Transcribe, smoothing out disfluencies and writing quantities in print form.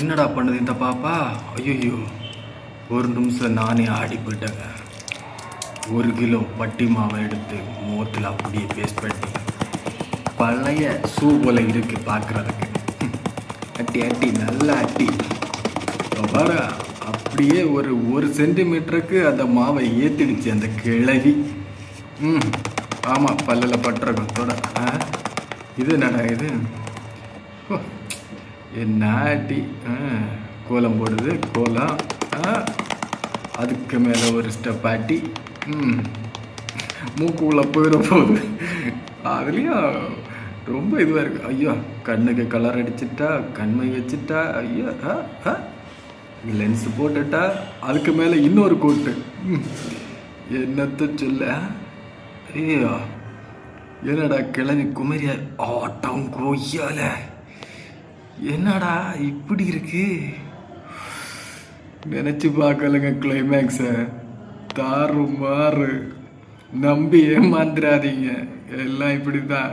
என்னடா பண்ணுது இந்த பாப்பா? ஐயோ, ஒரு நிமிஷம் நானே ஆடி போயிட்டேங்க. 1 கிலோ பட்டி மாவை எடுத்து முகத்தில் அப்படியே பேஸ்ட் பண்ணி பழைய ஷூ போல இருக்கு பார்க்குறதுக்கு. அட்டி அட்டி நல்லா அட்டி பாரு, அப்படியே ஒரு சென்டிமீட்டருக்கு அந்த மாவை ஏற்றிடுச்சு அந்த கிழவி. ஆமாம், பல்லில் பட்டுறக்கும் தொட. இது என்னடா இது? என்ன அட்டி! கோலம் போடுது, கோலம். அதுக்கு மேலே ஒரு ஸ்டெப் ஆட்டி மூக்குள்ள போயிட போகுது. அதுலேயும் ரொம்ப இதுவாக இருக்குது. ஐயோ, கண்ணுக்கு கலர் அடிச்சிட்டா, கண்மை வச்சுட்டா, ஐயோ லென்ஸ் போட்டுட்டா, அதுக்கு மேலே இன்னொரு கோட்டு. என்னத்த சொல்ல? ஐயோ, என்னடா கிளம்பி குமரியா ஆட்டம் கொய்யால! என்னடா இப்படி இருக்கு? நினைச்சு பார்க்கலங்க கிளைமேக்ஸ. தாறு மாறு, நம்பி ஏமாந்துடாதீங்க. எல்லாம் இப்படிதான்.